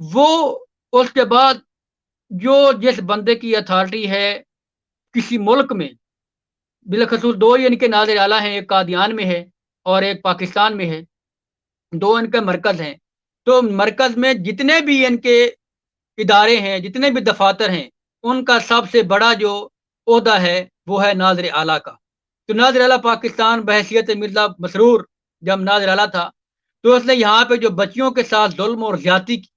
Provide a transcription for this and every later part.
وہ اس کے بعد جو جس بندے کی اتھارٹی ہے کسی ملک میں، بالخصوص دو ہی ان کے ناظر اعلیٰ ہیں، ایک قادیان میں ہے اور ایک پاکستان میں ہے، دو ان کے مرکز ہیں، تو مرکز میں جتنے بھی ان کے ادارے ہیں، جتنے بھی دفاتر ہیں، ان کا سب سے بڑا جو عہدہ ہے وہ ہے ناظر اعلیٰ کا۔ تو ناظر اعلیٰ پاکستان بحیثیت مرزا مسرور جب ناظر اعلیٰ تھا تو اس نے یہاں پہ جو بچیوں کے ساتھ ظلم اور زیادتی کی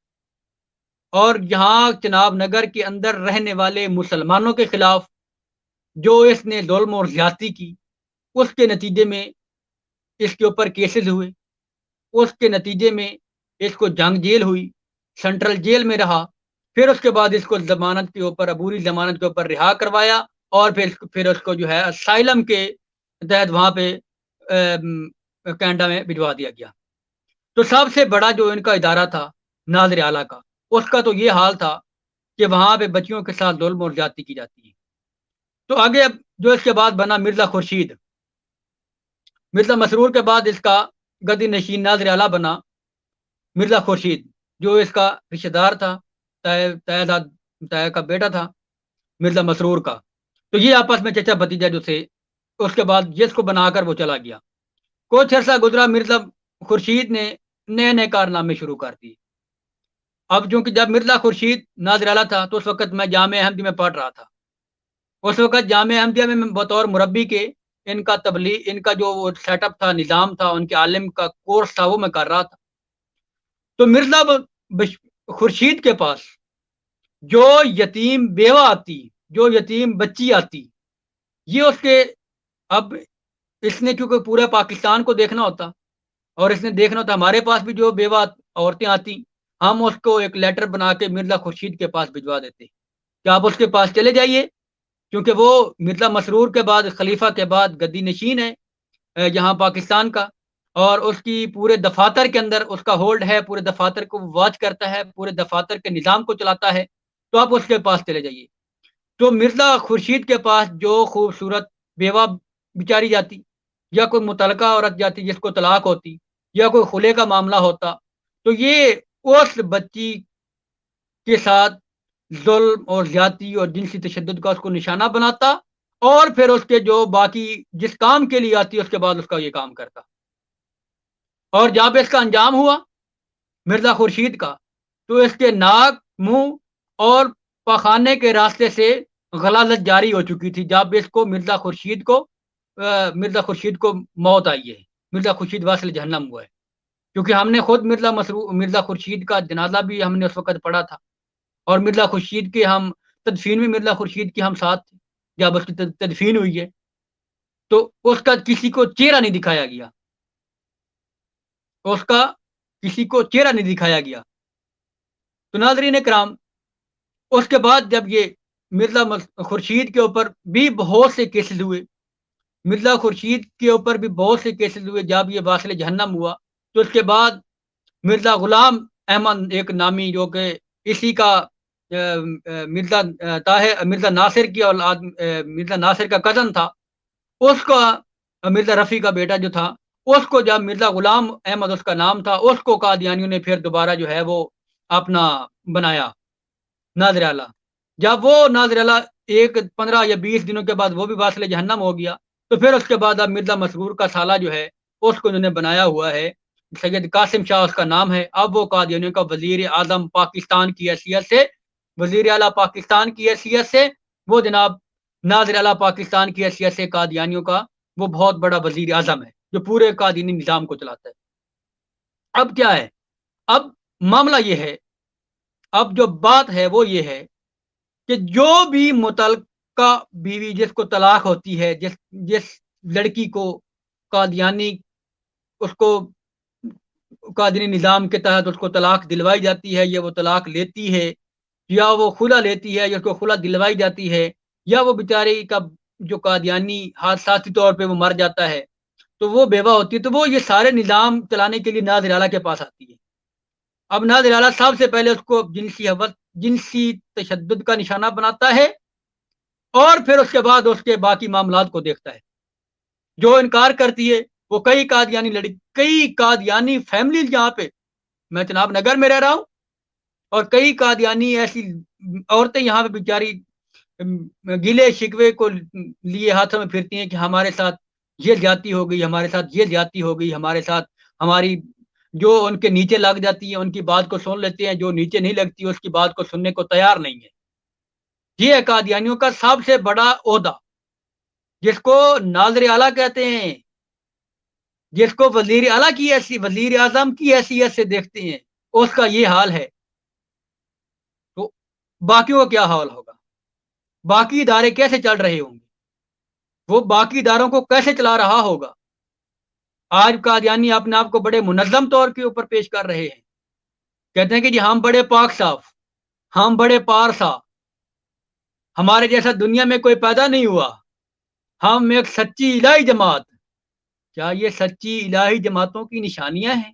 اور یہاں چناب نگر کے اندر رہنے والے مسلمانوں کے خلاف جو اس نے ظلم اور زیادتی کی، اس کے نتیجے میں اس کے اوپر کیسز ہوئے، اس کے نتیجے میں اس کو جنگ جیل ہوئی، سینٹرل جیل میں رہا، پھر اس کے بعد اس کو ضمانت کے اوپر، عبوری ضمانت کے اوپر رہا کروایا اور پھر اس کو جو ہے اسائلم کے تحت وہاں پہ کینیڈا میں بھجوا دیا گیا۔ تو سب سے بڑا جو ان کا ادارہ تھا ناظر اعلیٰ کا، اس کا تو یہ حال تھا کہ وہاں پہ بچیوں کے ساتھ ظلم اور زیادتی کی جاتی ہے۔ تو آگے اب جو اس کے بعد بنا مرزا خورشید، مرزا مسرور کے بعد اس کا گدی نشین ناظر اعلیٰ بنا مرزا خورشید، جو اس کا رشتہ دار تھا، طے کا بیٹا تھا مرزا مسرور کا۔ تو یہ آپس میں چچا بھتیجا جو تھے، اس کے بعد جس کو بنا کر وہ چلا گیا۔ کچھ عرصہ گزرا، مرزا خورشید نے نئے نئے کارنامے شروع کر دیے۔ اب چونکہ جب مرزا خورشید ناظر اعلیٰ تھا تو اس وقت میں جامعہ احمدیہ میں پڑھ رہا تھا۔ اس وقت جامعہ احمدیہ میں بطور مربی کے ان کا تبلیغ، ان کا جو سیٹ اپ تھا، نظام تھا، ان کے عالم کا کورس تھا، وہ میں کر رہا تھا۔ تو مرزا خورشید کے پاس جو یتیم بیوہ آتی، جو یتیم بچی آتی، یہ اس کے، اب اس نے کیونکہ پورے پاکستان کو دیکھنا ہوتا اور اس نے دیکھنا ہوتا ہمارے پاس بھی جو بیوہ عورتیں آتی، ہم اس کو ایک لیٹر بنا کے مرزا خورشید کے پاس بھجوا دیتے کہ آپ اس کے پاس چلے جائیے، کیونکہ وہ مرزا مسرور کے بعد، خلیفہ کے بعد گدی نشین ہے یہاں پاکستان کا، اور اس کی پورے دفاتر کے اندر اس کا ہولڈ ہے، پورے دفاتر کو واچ کرتا ہے، پورے دفاتر کے نظام کو چلاتا ہے، تو آپ اس کے پاس چلے جائیے۔ تو مرزا خورشید کے پاس جو خوبصورت بیوہ بیچاری جاتی، یا کوئی متعلقہ عورت جاتی جس کو طلاق ہوتی، یا کوئی خلے کا معاملہ ہوتا، تو یہ اس بچی کے ساتھ ظلم اور زیادتی اور جنسی تشدد کا اس کو نشانہ بناتا، اور پھر اس کے جو باقی جس کام کے لیے آتی اس کے بعد اس کا یہ کام کرتا۔ اور جب اس کا انجام ہوا مرزا خورشید کا، تو اس کے ناک، منہ اور پخانے کے راستے سے غلازت جاری ہو چکی تھی جب اس کو مرزا خورشید کو موت آئی ہے، مرزا خورشید واصل جہنم ہوا ہے، کیونکہ ہم نے خود مرزا خورشید کا جنازہ بھی ہم نے اس وقت پڑھا تھا، اور مرزا خورشید کے ہم تدفین میں مرزا خورشید کے ہم ساتھ تھے جب اس کی تدفین ہوئی ہے، تو اس کا کسی کو چہرہ نہیں دکھایا گیا، اس کا کسی کو چہرہ نہیں دکھایا گیا۔ تو ناظرین کرام، اس کے بعد جب یہ مرزا خورشید کے اوپر بھی بہت سے کیسز ہوئے، مرزا خورشید کے اوپر بھی بہت سے کیسز ہوئے، جب یہ واصل جہنم ہوا تو اس کے بعد مرزا غلام احمد ایک نامی، جو کہ اسی کا مرزا ناصر کی اولاد، مرزا ناصر کا کزن تھا، اس کا مرزا رفیع کا بیٹا جو تھا، اس کو جب مرزا غلام احمد اس کا نام تھا، اس کو قادیانیوں نے پھر دوبارہ جو ہے وہ اپنا بنایا ناظر اعلیٰ۔ جب وہ ناظر اعلیٰ 15 یا 20 دنوں کے بعد وہ بھی واصل جہنم ہو گیا، تو پھر اس کے بعد اب مرزا مسرور کا سالہ جو ہے اس کو انہوں نے بنایا ہوا ہے، سید قاسم شاہ اس کا نام ہے۔ اب وہ قادیانیوں کا وزیر اعظم پاکستان کی حیثیت سے، وزیر اعلیٰ پاکستان کی حیثیت سے، وہ جناب ناظر اعلیٰ پاکستان کی حیثیت سے قادیانیوں کا وہ بہت بڑا وزیر اعظم ہے جو پورے قادیانی نظام کو چلاتا ہے۔ اب کیا ہے، اب معاملہ یہ ہے، اب جو بات ہے وہ یہ ہے کہ جو بھی متعلقہ بیوی جس کو طلاق ہوتی ہے، جس لڑکی کو قادیانی، اس کو قادیانی نظام کے تحت اس کو طلاق دلوائی جاتی ہے، یا وہ طلاق لیتی ہے، یا وہ خلا لیتی ہے، یا اس کو خلا دلوائی جاتی ہے، یا وہ بیچاری کا جو قادیانی حادثاتی طور پہ وہ مر جاتا ہے، تو وہ بیوہ ہوتی ہے، تو وہ یہ سارے نظام چلانے کے لیے ناظر اعلیٰ کے پاس آتی ہے۔ اب ناظر اعلیٰ سب سے پہلے اس کو جنسی تشدد کا نشانہ بناتا ہے، اور پھر اس کے بعد اس کے باقی معاملات کو دیکھتا ہے۔ جو انکار کرتی ہے وہ کئی قادیانی فیملی، جہاں پہ میں چناب نگر میں رہ رہا ہوں، اور کئی قادیانی ایسی عورتیں یہاں پہ بیچاری گلے شکوے کو لیے ہاتھوں میں پھرتی ہیں کہ ہمارے ساتھ یہ زیادتی ہو گئی، ہمارے ساتھ یہ زیادتی ہو گئی، ہمارے ساتھ ہماری جو ان کے نیچے لگ جاتی ہے ان کی بات کو سن لیتے ہیں، جو نیچے نہیں لگتی اس کی بات کو سننے کو تیار نہیں ہے۔ یہ ہے قادیانیوں کا سب سے بڑا عہدہ، جس کو ناظر اعلیٰ کہتے ہیں، جس کو وزیر اعلیٰ کی وزیر اعظم کی حیثیت سے دیکھتے ہیں، اس کا یہ حال ہے، تو باقیوں کا کیا حال ہوگا؟ باقی ادارے کیسے چل رہے ہوں گے؟ وہ باقی اداروں کو کیسے چلا رہا ہوگا؟ آج قادیانی اپنے آپ کو بڑے منظم طور کے اوپر پیش کر رہے ہیں، کہتے ہیں کہ جی ہم بڑے پاک صاف، ہم بڑے پارسا، ہمارے جیسا دنیا میں کوئی پیدا نہیں ہوا، ہم ایک سچی الہی جماعت۔ کیا یہ سچی الہی جماعتوں کی نشانیاں ہیں؟